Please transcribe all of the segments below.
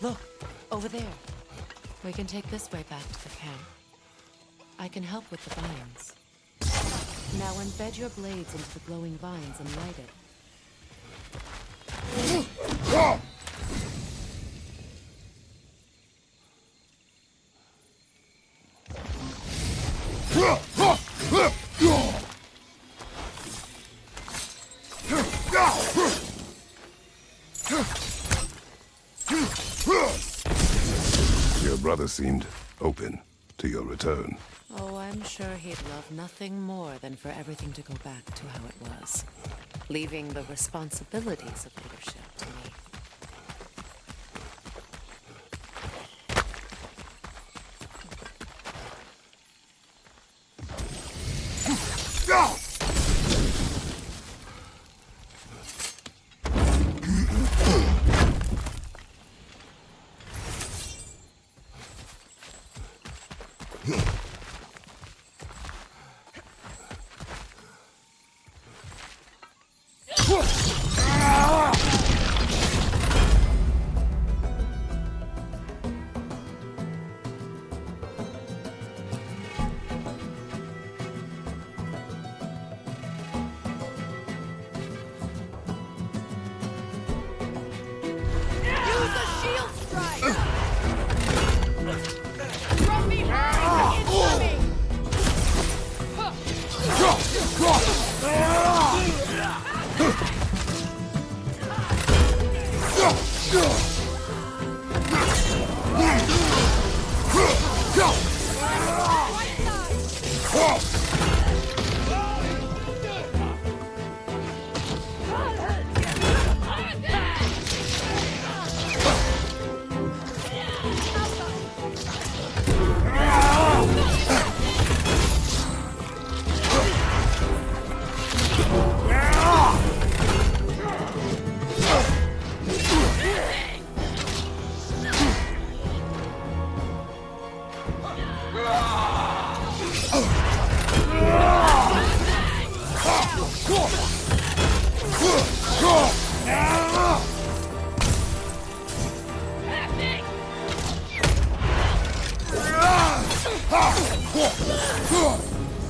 Look, over there. We can take this way back to the camp. I can help with the vines. Now embed your blades into the glowing vines and light it. Your brother seemed open to your return. Oh, I'm sure he'd love nothing more than for everything to go back to how it was, leaving the responsibilities of leadership to me.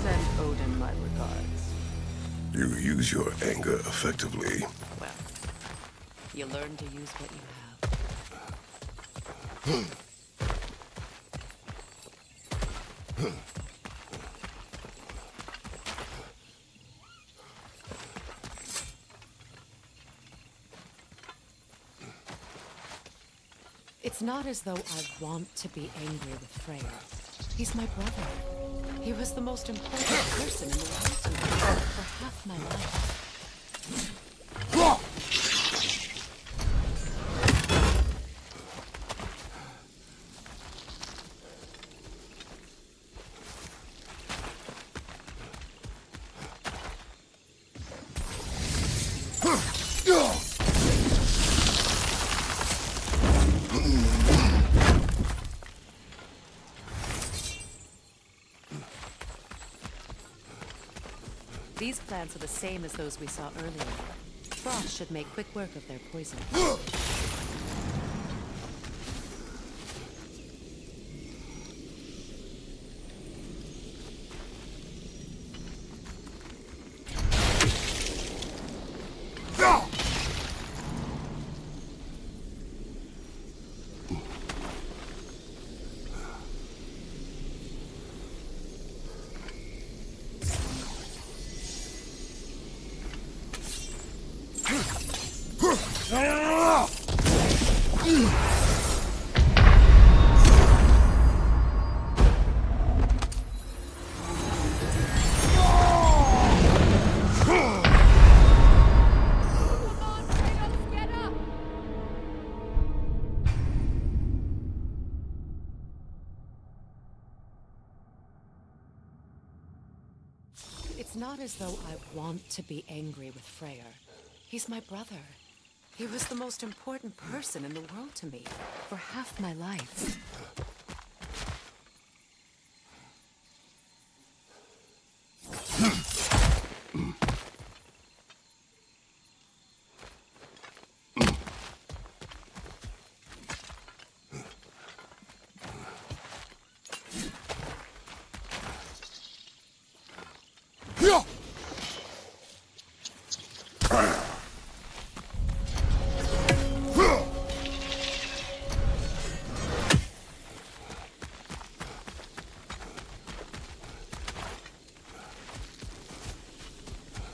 Send Odin my regards. You use your anger effectively. Well, you learn to use what you have. It's not as though I want to be angry with Freya. He's my brother. He was the most important person in the world to me for half my life. These plants are the same as those we saw earlier. Frost should make quick work of their poison. It's not as though I want to be angry with Freya. He's my brother. He was the most important person in the world to me for half my life.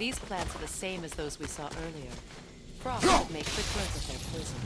These plants are the same as those we saw earlier. Frost would make quick work of their poison.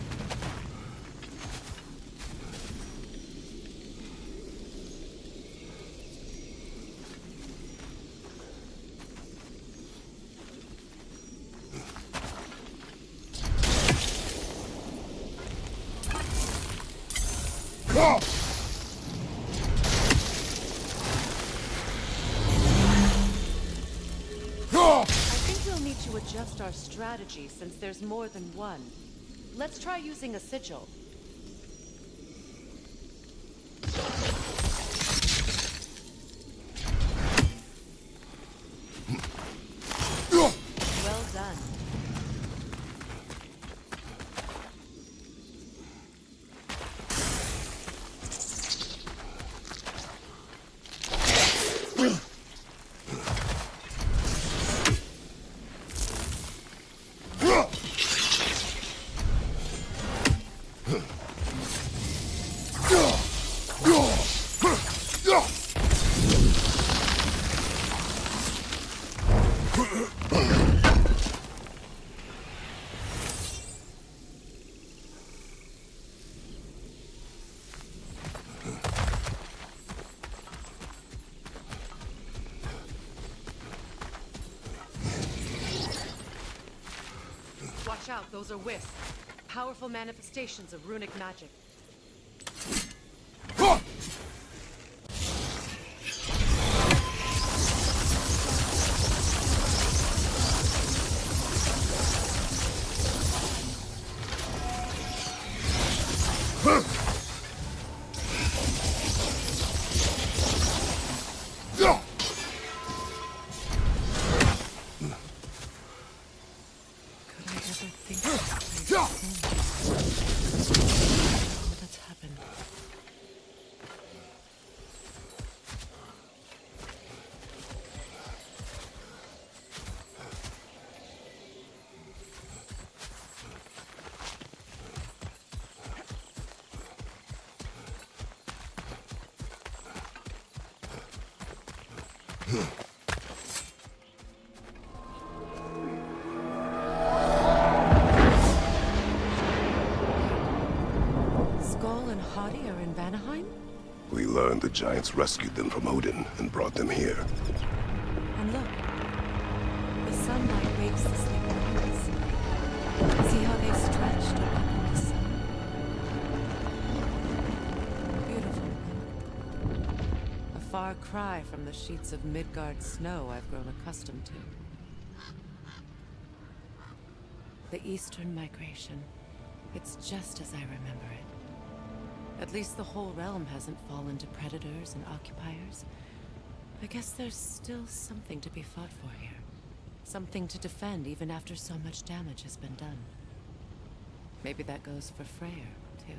To adjust our strategy since there's more than one. Let's try using a sigil. Well done. Watch out, those are wisps. Powerful manifestations of runic magic. What's happened? We learned the giants rescued them from Odin and brought them here. And look, the sunlight wakes the sleeping birds. See how they stretched around the sun? Beautiful. A far cry from the sheets of Midgard snow I've grown accustomed to. The Eastern migration. It's just as I remember it. At least the whole realm hasn't fallen to predators and occupiers. I guess there's still something to be fought for here. Something to defend even after so much damage has been done. Maybe that goes for Freya, too.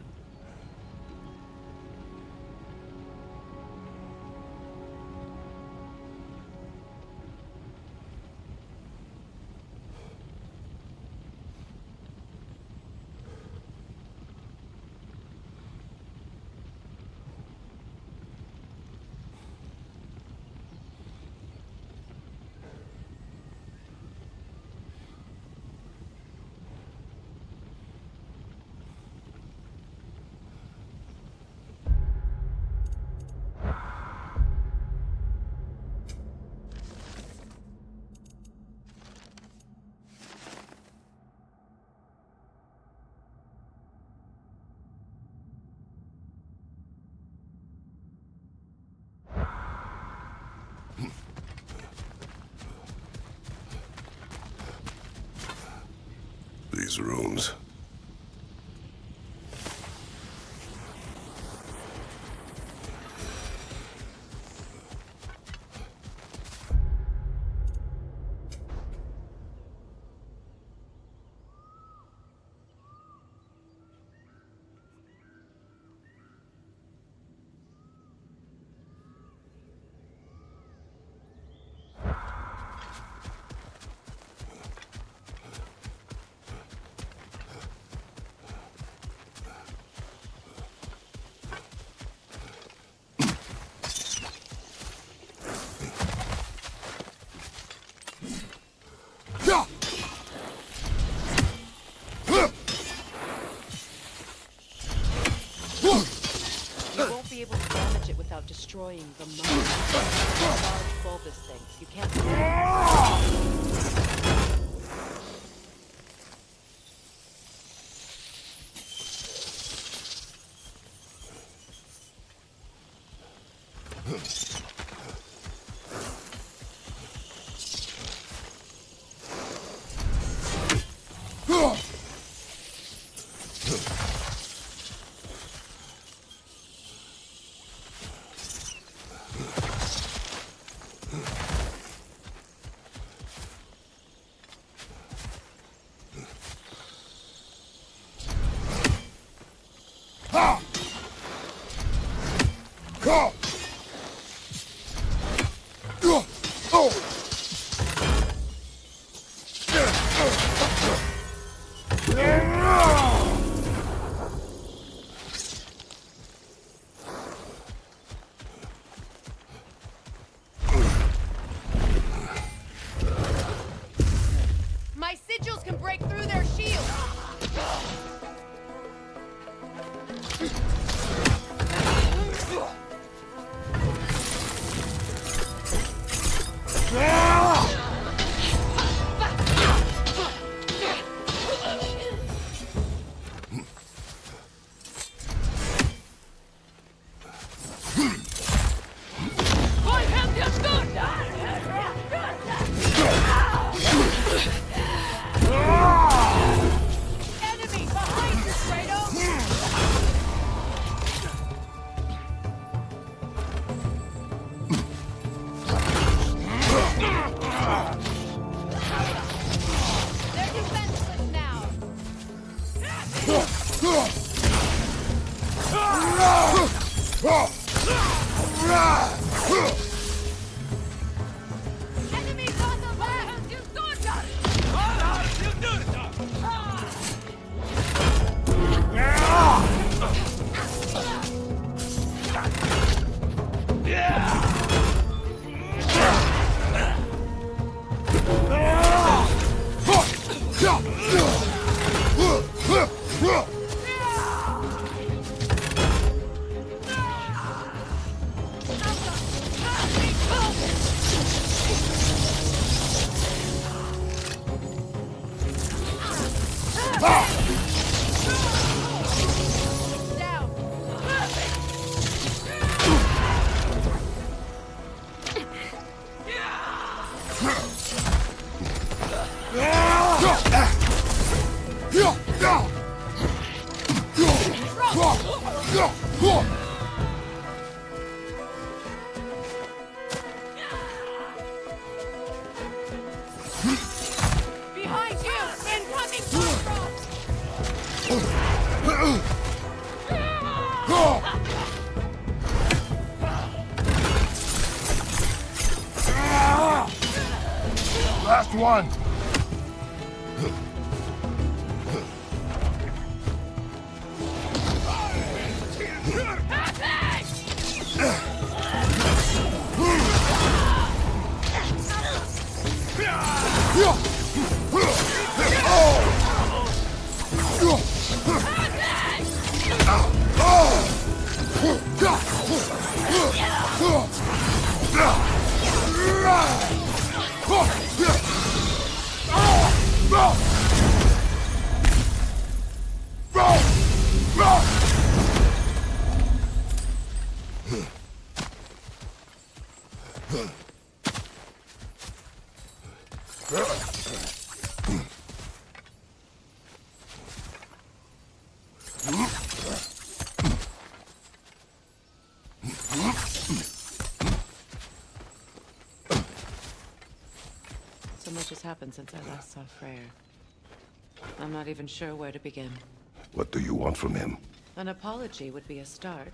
destroying the mother. Large bulbous things. You can't. My sigils can break through their shields! Enemy behind you, Kratos! They're defenseless now! Enemies on the left! You down! Behind you! Incoming crossbow! Last one! So much has happened since I last saw Freya. I'm not even sure where to begin. What do you want from him? An apology would be a start.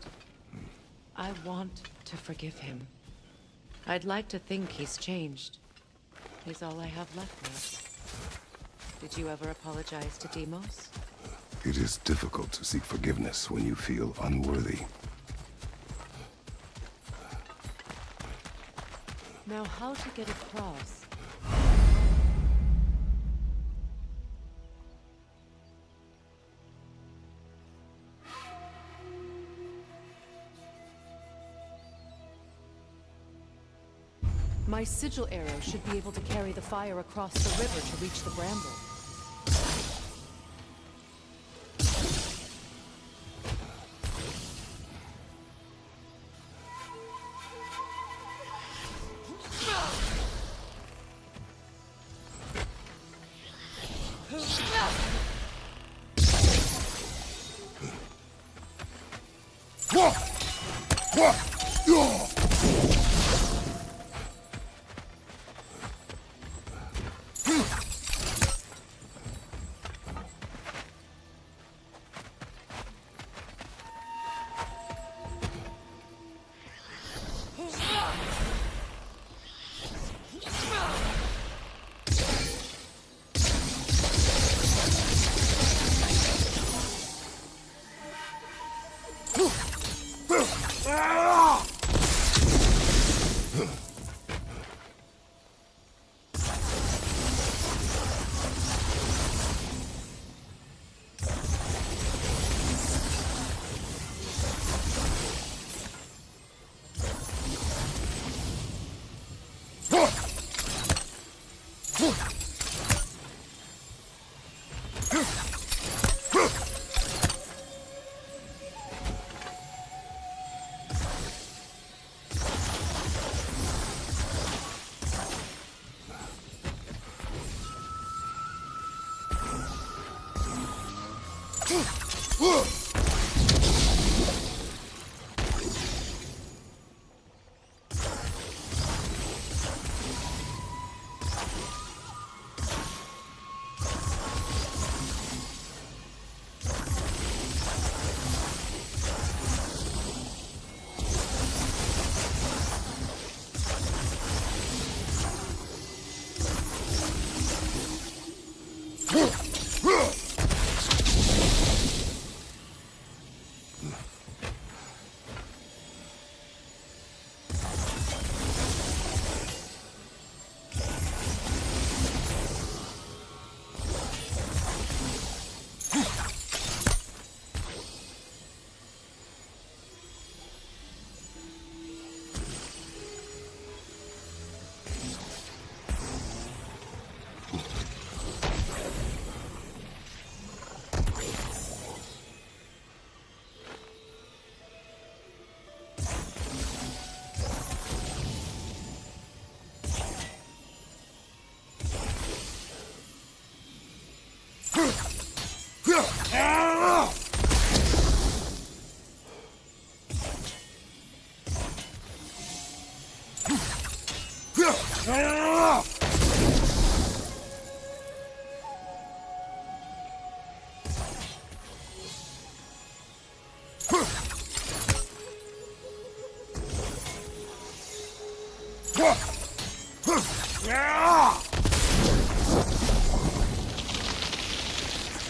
I want to forgive him. I'd like to think he's changed. He's all I have left now. Did you ever apologize to Deimos? It is difficult to seek forgiveness when you feel unworthy. Now, how to get across? My sigil arrow should be able to carry the fire across the river to reach the bramble.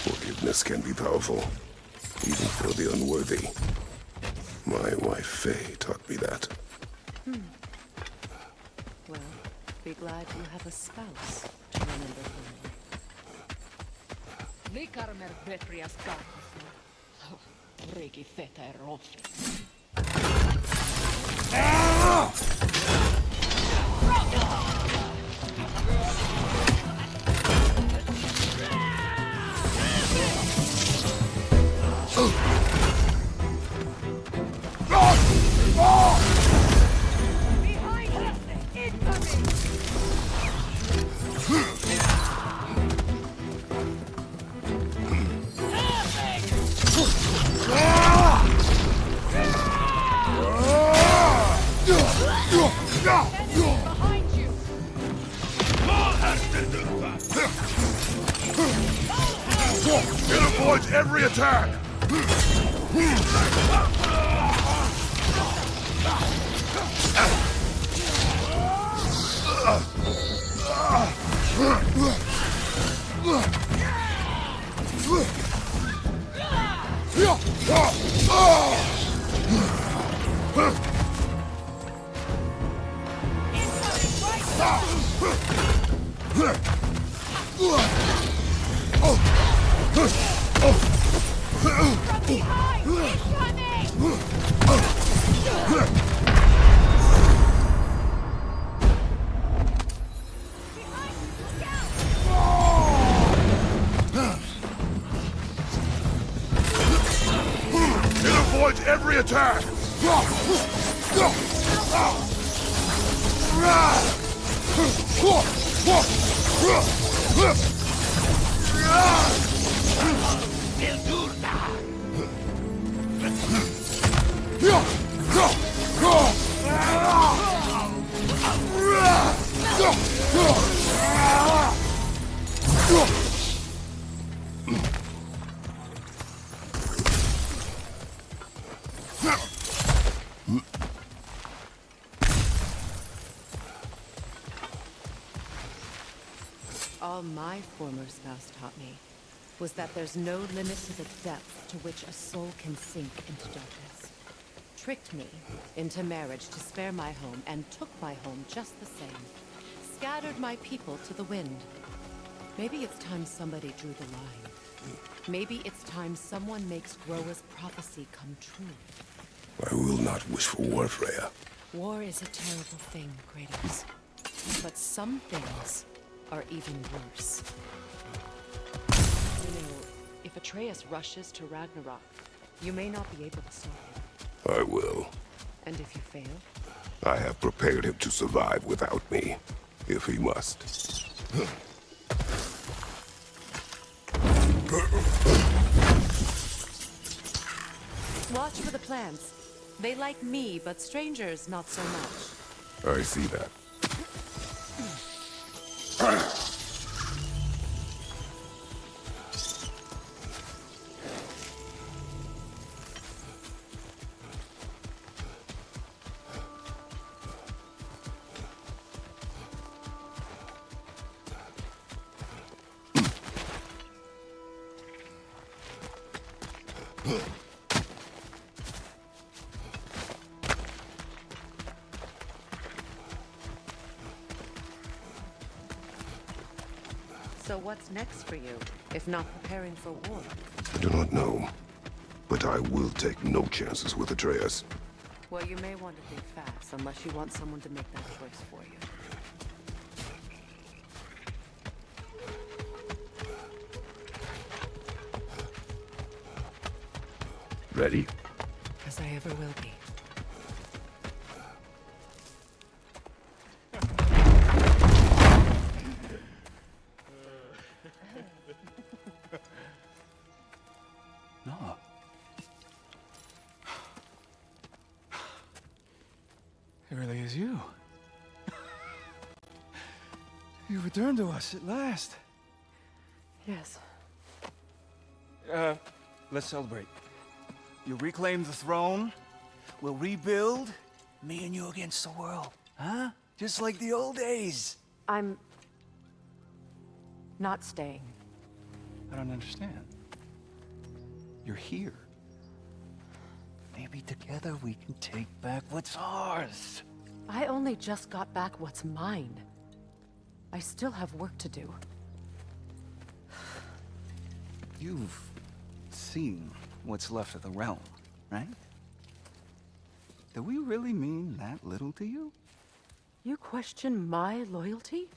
Forgiveness can be powerful, even for the unworthy. My wife Faye taught me that. Well, be glad you have a spouse to remember fondly. Likarmer Betrias Gartner. Riki Feter Rofi. Behind us! Incoming! Behind you! It avoids every attack! From behind! Incoming! Avoid every attack! All my former spouse taught me was that there's no limit to the depth to which a soul can sink into darkness. Tricked me into marriage to spare my home and took my home just the same. Scattered my people to the wind. Maybe it's time somebody drew the line. Maybe it's time someone makes Groa's prophecy come true. I will not wish for war, Freya. War is a terrible thing, Kratos. But some things are even worse. You know, if Atreus rushes to Ragnarok, you may not be able to stop him. I will. And if you fail? I have prepared him to survive without me, if he must. Watch for the plants. They like me, but strangers not so much. I see that. So what's next for you, if not preparing for war? I do not know, but I will take no chances with Atreus. Well, you may want to think fast, unless you want someone to make that choice for you. Ready? As I ever will be. No. It really is you. You returned to us at last. Yes. Let's celebrate. You reclaim the throne. We'll rebuild. Me and you against the world. Huh? Just like the old days. I'm not staying. I don't understand. You're here. Maybe together we can take back what's ours. I only just got back what's mine. I still have work to do. You've seen what's left of the realm, right? Do we really mean that little to you? You question my loyalty?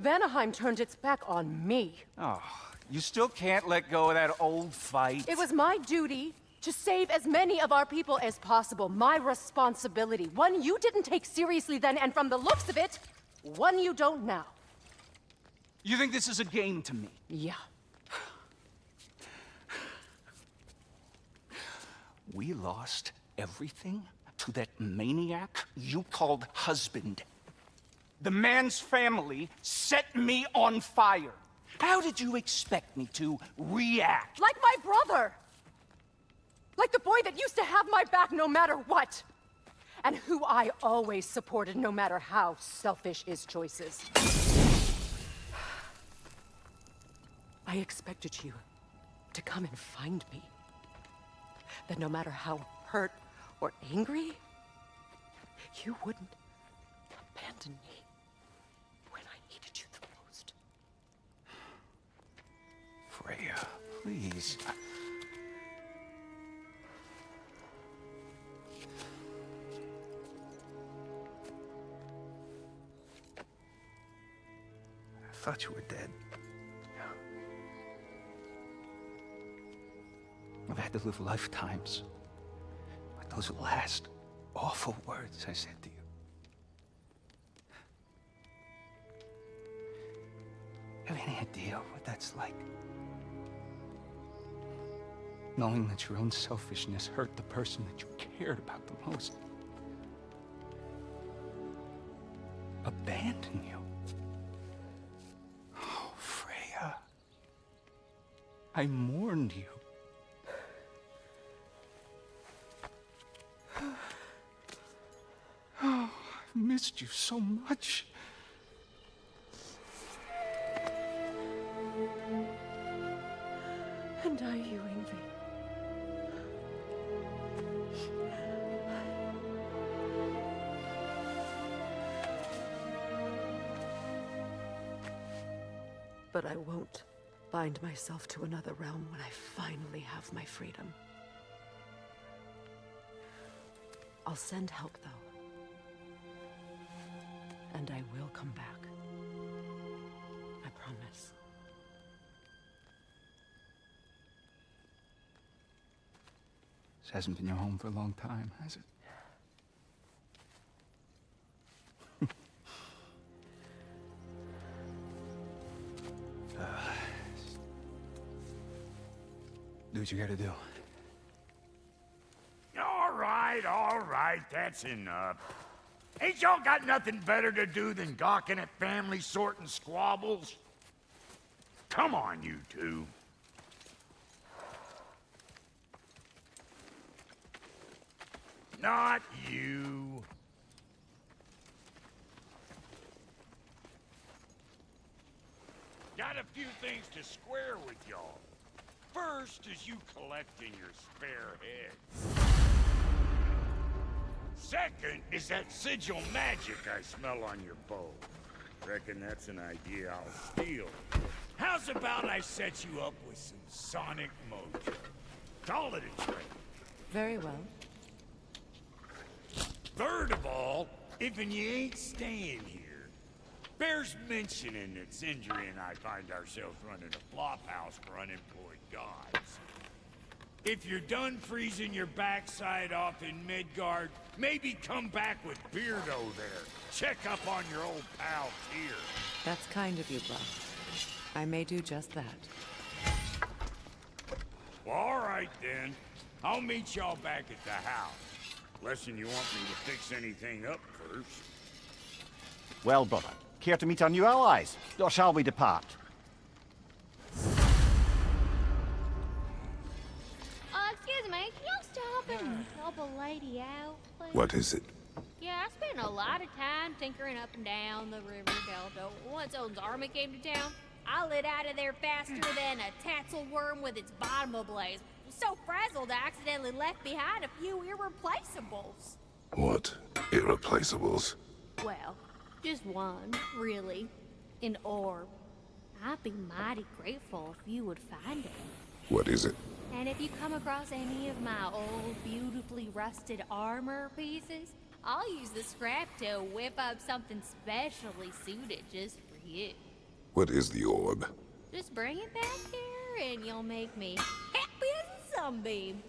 Vanaheim turned its back on me. Oh, you still can't let go of that old fight. It was my duty to save as many of our people as possible. My responsibility. One you didn't take seriously then, and from the looks of it, one you don't now. You think this is a game to me? Yeah. We lost everything to that maniac you called husband. The man's family set me on fire. How did you expect me to react? Like my brother! Like the boy that used to have my back no matter what! And who I always supported no matter how selfish his choices. I expected you to come and find me. That no matter how hurt or angry, you wouldn't abandon me when I needed you the most. Freya, please. I thought you were dead. I've had to live lifetimes those last awful words I said to you. Have any idea what that's like? Knowing that your own selfishness hurt the person that you cared about the most. Abandon you. Oh, Freya. I mourned you. Oh, I've missed you so much. And are you, Ingvi? But I won't bind myself to another realm when I finally have my freedom. I'll send help, though. And I will come back. I promise. This hasn't been your home for a long time, has it? Do what you gotta do. All right, that's enough. Ain't y'all got nothing better to do than gawking at family sorting squabbles? Come on, you two. Not you. Got a few things to square with y'all. First is you collecting your spare heads. Second is that sigil magic I smell on your bow. Reckon that's an idea I'll steal. How's about I set you up with some sonic mojo? Call it a trade. Very well. Third of all, if you ain't staying here, bears mentioning that Sindri and I find ourselves running a flop house for unemployed gods. If you're done freezing your backside off in Midgard, maybe come back with Beardo there. Check up on your old pal Tyr. That's kind of you, Bro. I may do just that. Well, all right then. I'll meet y'all back at the house. Lesson you want me to fix anything up first. Well, brother, care to meet our new allies? Or shall we depart? Excuse me, can y'all stop and help a lady out, please? What is it? Yeah, I spent a lot of time tinkering up and down the river delta. Once Odin's army came to town, I lit out of there faster than a tassel worm with its bottom ablaze. So frazzled, I accidentally left behind a few irreplaceables. What? Irreplaceables? Well, just one, really. An orb. I'd be mighty grateful if you would find it. What is it? And if you come across any of my old, beautifully rusted armor pieces, I'll use the scrap to whip up something specially suited just for you. What is the orb? Just bring it back here and you'll make me happy as a sunbeam.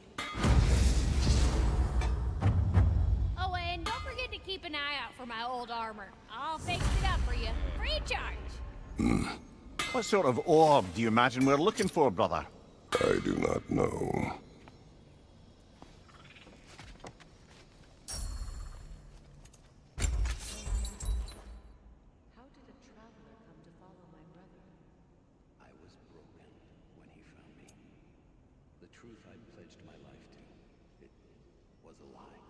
Oh, and don't forget to keep an eye out for my old armor. I'll fix it up for you, free of charge. What sort of orb do you imagine we're looking for, brother? I do not know. How did a traveler come to follow my brother? I was broken when he found me. The truth I'd pledged my life to, it was a lie.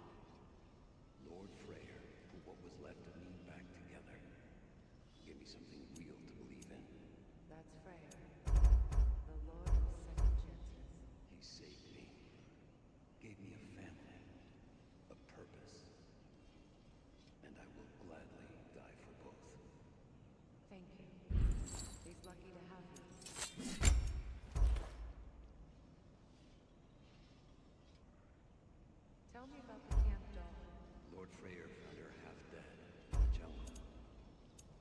Lord Freya put what was left of me back together. Gave me something real to believe in. That's Freya, the Lord of Second Chances. He saved me. Gave me a family. A purpose. And I will gladly die for both. Thank you. He's lucky to have you. Tell me about the camp doll. Lord Freya found her half dead in the jungle.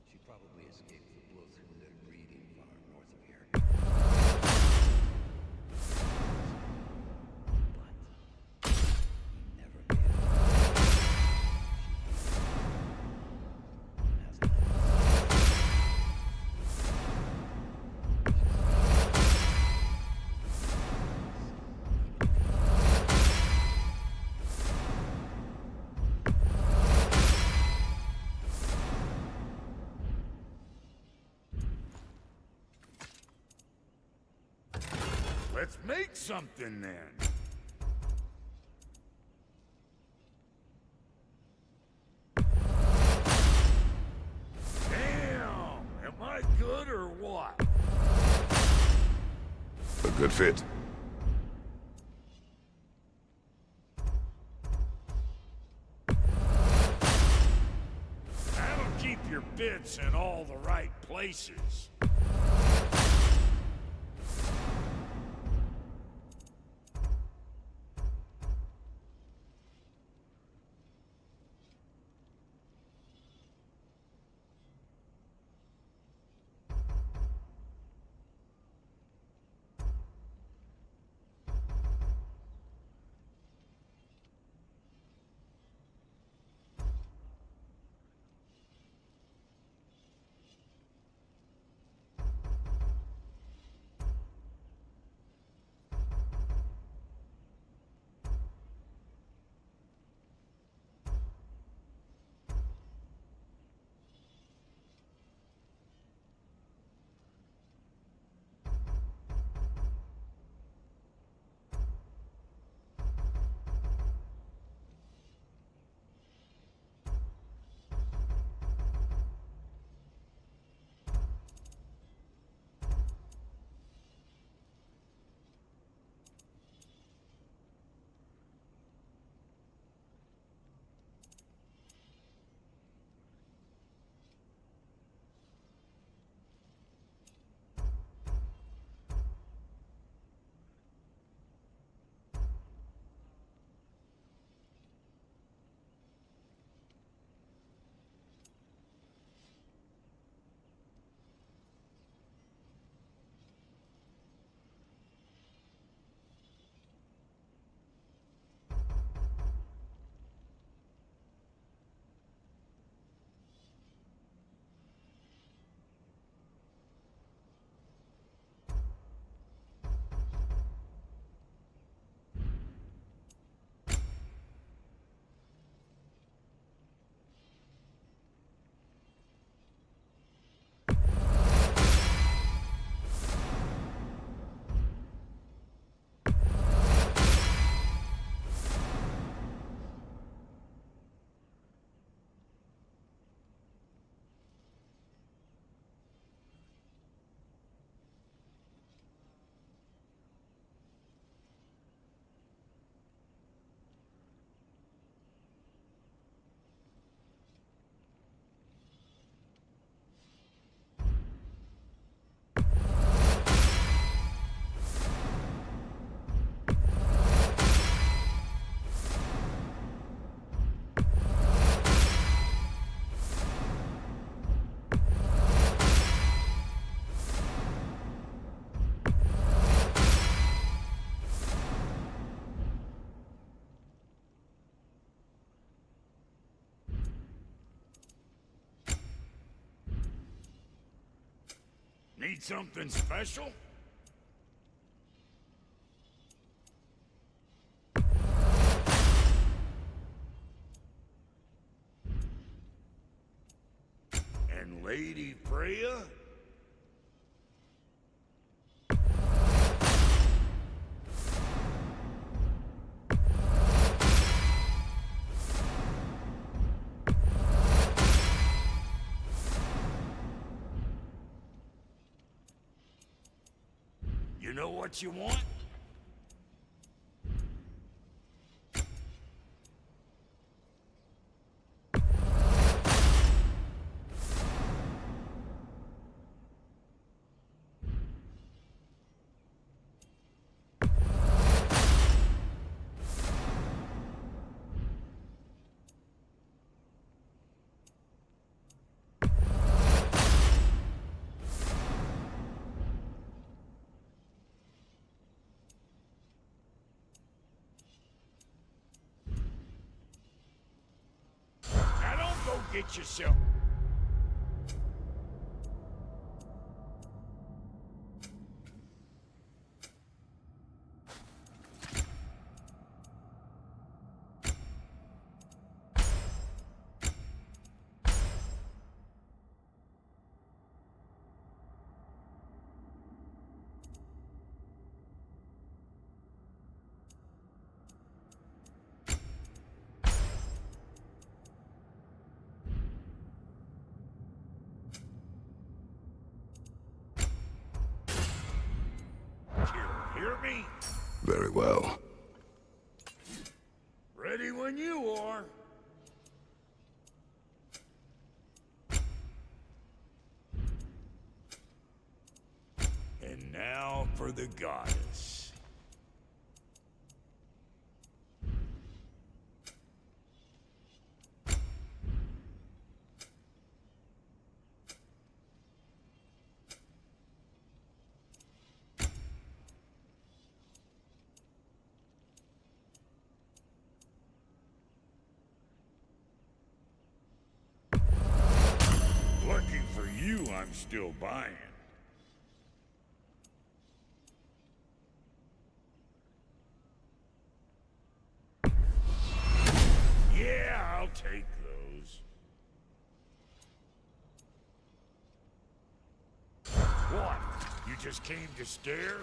She probably escaped the Blothunde breeding farm north of here. But he never Make something then. Damn! Am I good or what? A good fit. That'll keep your bits in all the right places. Need something special? And Lady Freya? You know what you want? Now don't go get yourself. me? Very well. Ready when you are. And now for the goddess. Lucky for you, I'm still buying. Yeah, I'll take those. What? You just came to stare?